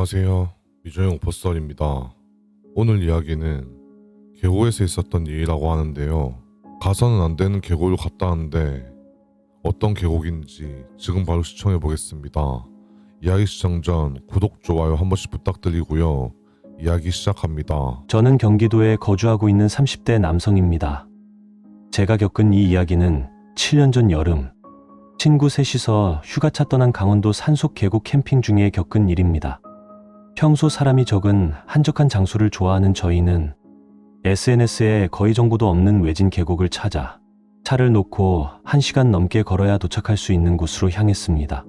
안녕하세요. 미조영 오퍼썰입니다. 오늘 이야기는 계곡에서 있었던 일이라고 하는데요. 가서는 안 되는 계곡을 갔다 왔는데 어떤 계곡인지 지금 바로 시청해 보겠습니다. 이야기 시청 전 구독, 좋아요 한 번씩 부탁드리고요. 이야기 시작합니다. 저는 경기도에 거주하고 있는 30대 남성입니다. 제가 겪은 이 이야기는 7년 전 여름, 친구 셋이서 휴가차 떠난 강원도 산속 계곡 캠핑 중에 겪은 일입니다. 평소 사람이 적은 한적한 장소를 좋아하는 저희는 SNS에 거의 정보도 없는 외진 계곡을 찾아 차를 놓고 1시간 넘게 걸어야 도착할 수 있는 곳으로 향했습니다.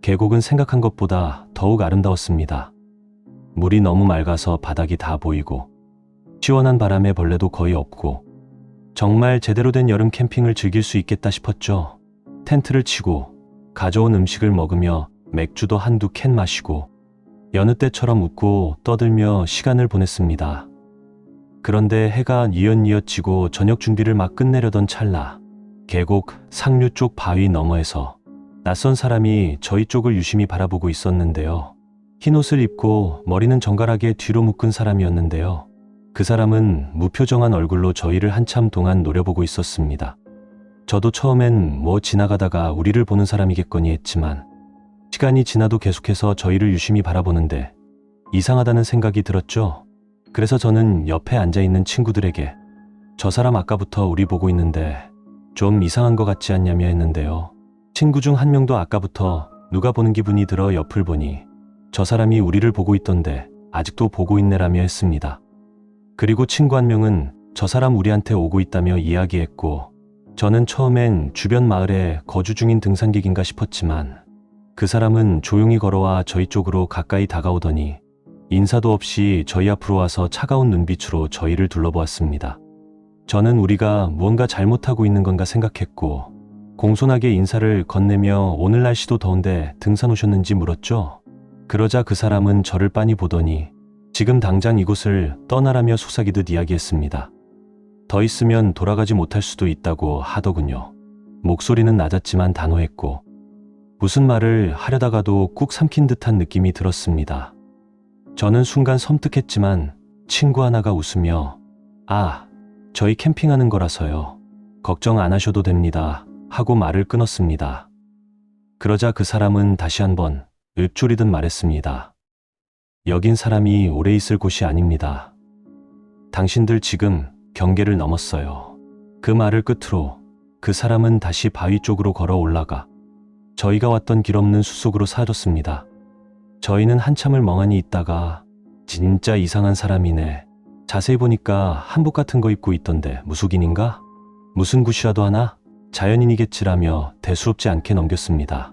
계곡은 생각한 것보다 더욱 아름다웠습니다. 물이 너무 맑아서 바닥이 다 보이고 시원한 바람에 벌레도 거의 없고 정말 제대로 된 여름 캠핑을 즐길 수 있겠다 싶었죠. 텐트를 치고 가져온 음식을 먹으며 맥주도 한두 캔 마시고 여느 때처럼 웃고 떠들며 시간을 보냈습니다. 그런데 해가 뉘엿뉘엿 지고 저녁 준비를 막 끝내려던 찰나 계곡 상류 쪽 바위 너머에서 낯선 사람이 저희 쪽을 유심히 바라보고 있었는데요. 흰 옷을 입고 머리는 정갈하게 뒤로 묶은 사람이었는데요. 그 사람은 무표정한 얼굴로 저희를 한참 동안 노려보고 있었습니다. 저도 처음엔 뭐 지나가다가 우리를 보는 사람이겠거니 했지만 시간이 지나도 계속해서 저희를 유심히 바라보는데 이상하다는 생각이 들었죠. 그래서 저는 옆에 앉아있는 친구들에게 저 사람 아까부터 우리 보고 있는데 좀 이상한 것 같지 않냐며 했는데요. 친구 중 한 명도 아까부터 누가 보는 기분이 들어 옆을 보니 저 사람이 우리를 보고 있던데 아직도 보고 있네라며 했습니다. 그리고 친구 한 명은 저 사람 우리한테 오고 있다며 이야기했고 저는 처음엔 주변 마을에 거주 중인 등산객인가 싶었지만 그 사람은 조용히 걸어와 저희 쪽으로 가까이 다가오더니 인사도 없이 저희 앞으로 와서 차가운 눈빛으로 저희를 둘러보았습니다. 저는 우리가 무언가 잘못하고 있는 건가 생각했고 공손하게 인사를 건네며 오늘 날씨도 더운데 등산 오셨는지 물었죠. 그러자 그 사람은 저를 빤히 보더니 지금 당장 이곳을 떠나라며 속삭이듯 이야기했습니다. 더 있으면 돌아가지 못할 수도 있다고 하더군요. 목소리는 낮았지만 단호했고 무슨 말을 하려다가도 꾹 삼킨 듯한 느낌이 들었습니다. 저는 순간 섬뜩했지만 친구 하나가 웃으며 저희 캠핑하는 거라서요. 걱정 안 하셔도 됩니다. 하고 말을 끊었습니다. 그러자 그 사람은 다시 한번 읊조리듯 말했습니다. 여긴 사람이 오래 있을 곳이 아닙니다. 당신들 지금 경계를 넘었어요. 그 말을 끝으로 그 사람은 다시 바위 쪽으로 걸어 올라가 저희가 왔던 길 없는 숲속으로 사라졌습니다. 저희는 한참을 멍하니 있다가 진짜 이상한 사람이네. 자세히 보니까 한복 같은 거 입고 있던데 무속인인가? 무슨 굿이라도 하나? 자연인이겠지라며 대수롭지 않게 넘겼습니다.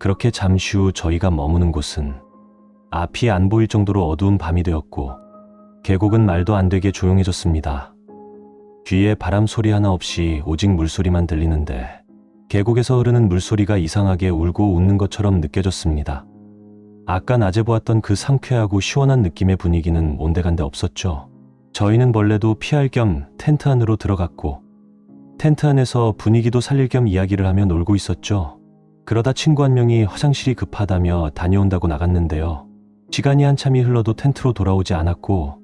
그렇게 잠시 후 저희가 머무는 곳은 앞이 안 보일 정도로 어두운 밤이 되었고 계곡은 말도 안 되게 조용해졌습니다. 귀에 바람 소리 하나 없이 오직 물소리만 들리는데 계곡에서 흐르는 물소리가 이상하게 울고 웃는 것처럼 느껴졌습니다. 아까 낮에 보았던 그 상쾌하고 시원한 느낌의 분위기는 온데간데 없었죠. 저희는 벌레도 피할 겸 텐트 안으로 들어갔고 텐트 안에서 분위기도 살릴 겸 이야기를 하며 놀고 있었죠. 그러다 친구 한 명이 화장실이 급하다며 다녀온다고 나갔는데요. 시간이 한참이 흘러도 텐트로 돌아오지 않았고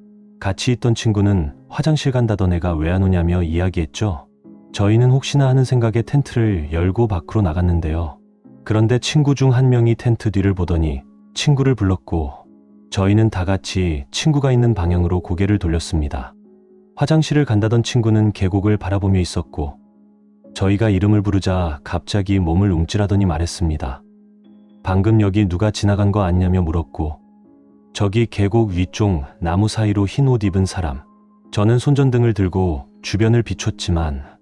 같이 있던 친구는 화장실 간다던 애가 왜 안 오냐며 이야기했죠. 저희는 혹시나 하는 생각에 텐트를 열고 밖으로 나갔는데요. 그런데 친구 중 한 명이 텐트 뒤를 보더니 친구를 불렀고 저희는 다 같이 친구가 있는 방향으로 고개를 돌렸습니다. 화장실을 간다던 친구는 계곡을 바라보며 있었고 저희가 이름을 부르자 갑자기 몸을 움찔하더니 말했습니다. 방금 여기 누가 지나간 거 아니냐며 물었고 저기 계곡 위쪽 나무 사이로 흰 옷 입은 사람. 저는 손전등을 들고 주변을 비췄지만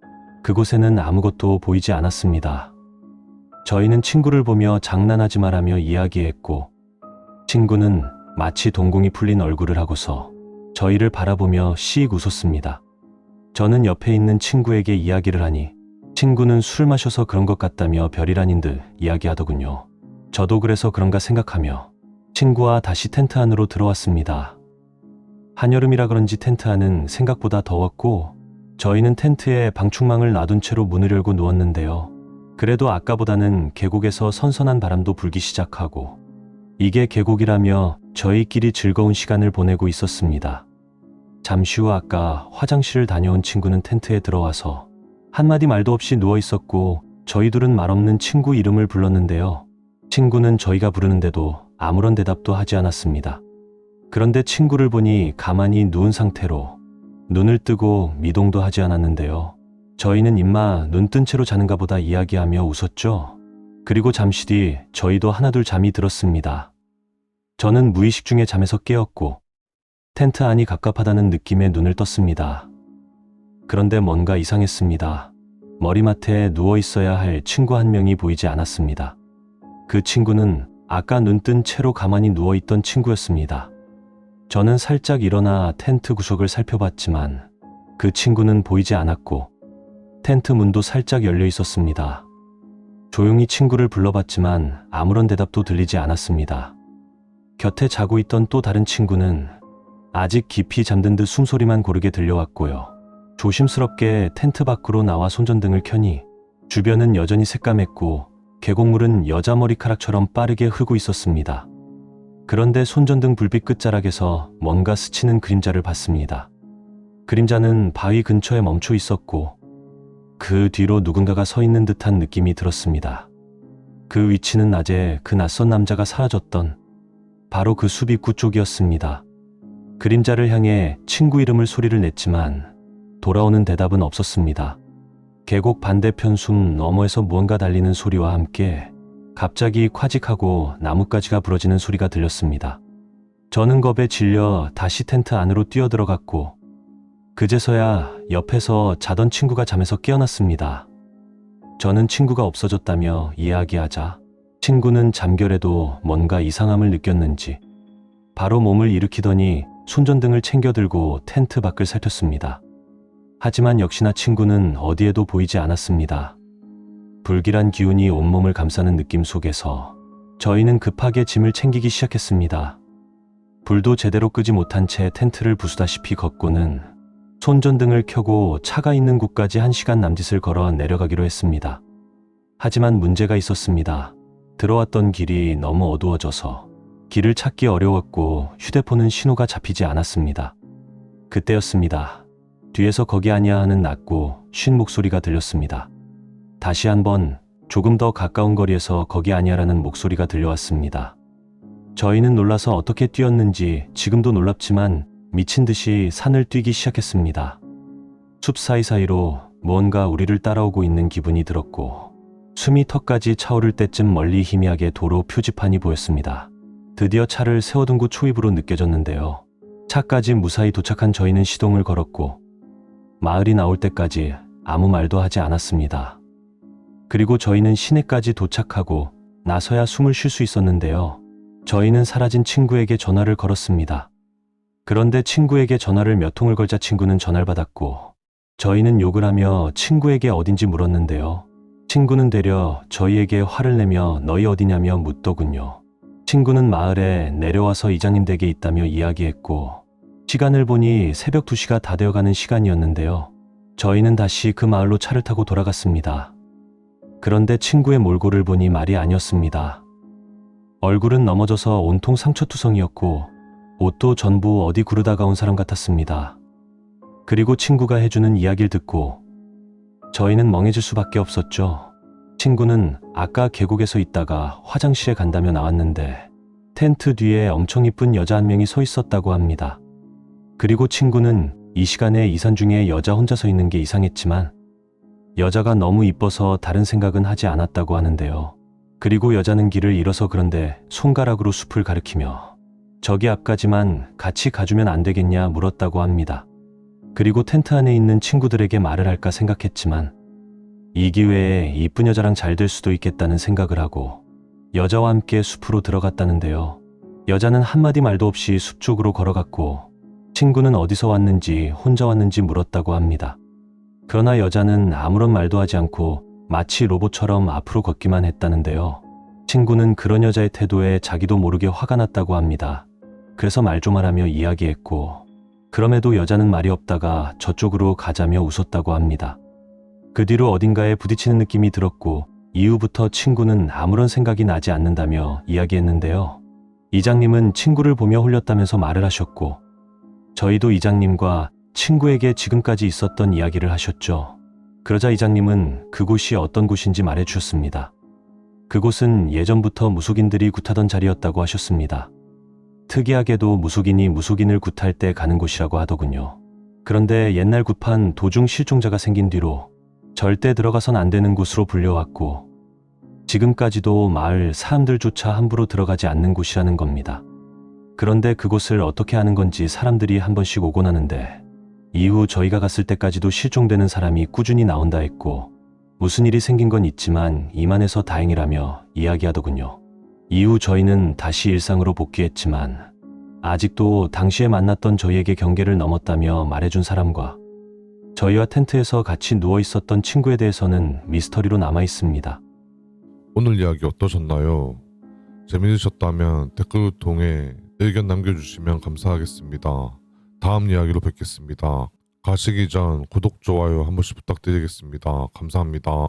그곳에는 아무것도 보이지 않았습니다. 저희는 친구를 보며 장난하지 마라며 이야기했고 친구는 마치 동공이 풀린 얼굴을 하고서 저희를 바라보며 씩 웃었습니다. 저는 옆에 있는 친구에게 이야기를 하니 친구는 술을 마셔서 그런 것 같다며 별일 아닌 듯 이야기하더군요. 저도 그래서 그런가 생각하며 친구와 다시 텐트 안으로 들어왔습니다. 한여름이라 그런지 텐트 안은 생각보다 더웠고 저희는 텐트에 방충망을 놔둔 채로 문을 열고 누웠는데요. 그래도 아까보다는 계곡에서 선선한 바람도 불기 시작하고 이게 계곡이라며 저희끼리 즐거운 시간을 보내고 있었습니다. 잠시 후 아까 화장실을 다녀온 친구는 텐트에 들어와서 한마디 말도 없이 누워 있었고 저희 둘은 말없는 친구 이름을 불렀는데요. 친구는 저희가 부르는데도 아무런 대답도 하지 않았습니다. 그런데 친구를 보니 가만히 누운 상태로 눈을 뜨고 미동도 하지 않았는데요. 저희는 임마 눈 뜬 채로 자는가 보다 이야기하며 웃었죠. 그리고 잠시 뒤 저희도 하나둘 잠이 들었습니다. 저는 무의식 중에 잠에서 깨었고 텐트 안이 갑갑하다는 느낌에 눈을 떴습니다. 그런데 뭔가 이상했습니다. 머리맡에 누워 있어야 할 친구 한 명이 보이지 않았습니다. 그 친구는 아까 눈 뜬 채로 가만히 누워 있던 친구였습니다. 저는 살짝 일어나 텐트 구석을 살펴봤지만 그 친구는 보이지 않았고 텐트 문도 살짝 열려 있었습니다. 조용히 친구를 불러봤지만 아무런 대답도 들리지 않았습니다. 곁에 자고 있던 또 다른 친구는 아직 깊이 잠든 듯 숨소리만 고르게 들려왔고요. 조심스럽게 텐트 밖으로 나와 손전등을 켜니 주변은 여전히 새까맸고 계곡물은 여자 머리카락처럼 빠르게 흐르고 있었습니다. 그런데 손전등 불빛 끝자락에서 뭔가 스치는 그림자를 봤습니다. 그림자는 바위 근처에 멈춰 있었고 그 뒤로 누군가가 서 있는 듯한 느낌이 들었습니다. 그 위치는 낮에 그 낯선 남자가 사라졌던 바로 그 숲 입구 쪽이었습니다. 그림자를 향해 친구 이름을 소리를 냈지만 돌아오는 대답은 없었습니다. 계곡 반대편 숲 너머에서 무언가 달리는 소리와 함께 갑자기 콰직하고 나뭇가지가 부러지는 소리가 들렸습니다. 저는 겁에 질려 다시 텐트 안으로 뛰어들어갔고 그제서야 옆에서 자던 친구가 잠에서 깨어났습니다. 저는 친구가 없어졌다며 이야기하자 친구는 잠결에도 뭔가 이상함을 느꼈는지 바로 몸을 일으키더니 손전등을 챙겨 들고 텐트 밖을 살폈습니다. 하지만 역시나 친구는 어디에도 보이지 않았습니다. 불길한 기운이 온몸을 감싸는 느낌 속에서 저희는 급하게 짐을 챙기기 시작했습니다. 불도 제대로 끄지 못한 채 텐트를 부수다시피 걷고는 손전등을 켜고 차가 있는 곳까지 1시간 남짓을 걸어 내려가기로 했습니다. 하지만 문제가 있었습니다. 들어왔던 길이 너무 어두워져서 길을 찾기 어려웠고 휴대폰은 신호가 잡히지 않았습니다. 그때였습니다. 뒤에서 거기 아니야 하는 낮고 쉰 목소리가 들렸습니다. 다시 한번 조금 더 가까운 거리에서 거기 아니야라는 목소리가 들려왔습니다. 저희는 놀라서 어떻게 뛰었는지 지금도 놀랍지만 미친 듯이 산을 뛰기 시작했습니다. 숲 사이사이로 무언가 우리를 따라오고 있는 기분이 들었고 숨이 턱까지 차오를 때쯤 멀리 희미하게 도로 표지판이 보였습니다. 드디어 차를 세워둔 곳 초입으로 느껴졌는데요. 차까지 무사히 도착한 저희는 시동을 걸었고 마을이 나올 때까지 아무 말도 하지 않았습니다. 그리고 저희는 시내까지 도착하고 나서야 숨을 쉴 수 있었는데요. 저희는 사라진 친구에게 전화를 걸었습니다. 그런데 친구에게 전화를 몇 통을 걸자 친구는 전화를 받았고 저희는 욕을 하며 친구에게 어딘지 물었는데요. 친구는 되려 저희에게 화를 내며 너희 어디냐며 묻더군요. 친구는 마을에 내려와서 이장님 댁에 있다며 이야기했고 시간을 보니 새벽 2시가 다 되어가는 시간이었는데요. 저희는 다시 그 마을로 차를 타고 돌아갔습니다. 그런데 친구의 몰골을 보니 말이 아니었습니다. 얼굴은 넘어져서 온통 상처투성이었고 옷도 전부 어디 구르다가 온 사람 같았습니다. 그리고 친구가 해주는 이야기를 듣고 저희는 멍해질 수밖에 없었죠. 친구는 아까 계곡에서 있다가 화장실에 간다며 나왔는데 텐트 뒤에 엄청 이쁜 여자 한 명이 서 있었다고 합니다. 그리고 친구는 이 시간에 이산 중에 여자 혼자 서 있는 게 이상했지만 여자가 너무 이뻐서 다른 생각은 하지 않았다고 하는데요. 그리고 여자는 길을 잃어서 그런데 손가락으로 숲을 가리키며 저기 앞까지만 같이 가주면 안 되겠냐 물었다고 합니다. 그리고 텐트 안에 있는 친구들에게 말을 할까 생각했지만 이 기회에 이쁜 여자랑 잘 될 수도 있겠다는 생각을 하고 여자와 함께 숲으로 들어갔다는데요. 여자는 한마디 말도 없이 숲 쪽으로 걸어갔고 친구는 어디서 왔는지 혼자 왔는지 물었다고 합니다. 그러나 여자는 아무런 말도 하지 않고 마치 로봇처럼 앞으로 걷기만 했다는데요. 친구는 그런 여자의 태도에 자기도 모르게 화가 났다고 합니다. 그래서 말 좀 하라며 이야기했고 그럼에도 여자는 말이 없다가 저쪽으로 가자며 웃었다고 합니다. 그 뒤로 어딘가에 부딪히는 느낌이 들었고 이후부터 친구는 아무런 생각이 나지 않는다며 이야기했는데요. 이장님은 친구를 보며 홀렸다면서 말을 하셨고, 저희도 이장님과 친구에게 지금까지 있었던 이야기를 하셨죠. 그러자 이장님은 그곳이 어떤 곳인지 말해 주셨습니다. 그곳은 예전부터 무속인들이 굿하던 자리였다고 하셨습니다. 특이하게도 무속인이 무속인을 굿할 때 가는 곳이라고 하더군요. 그런데 옛날 굿판 도중 실종자가 생긴 뒤로 절대 들어가선 안 되는 곳으로 불려왔고, 지금까지도 마을 사람들조차 함부로 들어가지 않는 곳이라는 겁니다. 그런데 그곳을 어떻게 하는 건지 사람들이 한 번씩 오곤 하는데, 이후 저희가 갔을 때까지도 실종되는 사람이 꾸준히 나온다 했고, 무슨 일이 생긴 건 있지만 이만해서 다행이라며 이야기하더군요. 이후 저희는 다시 일상으로 복귀했지만 아직도 당시에 만났던 저희에게 경계를 넘었다며 말해준 사람과 저희와 텐트에서 같이 누워 있었던 친구에 대해서는 미스터리로 남아 있습니다. 오늘 이야기 어떠셨나요? 재미있으셨다면 댓글을 통해 의견 남겨주시면 감사하겠습니다. 다음 이야기로 뵙겠습니다. 가시기 전 구독, 좋아요 한 번씩 부탁드리겠습니다. 감사합니다.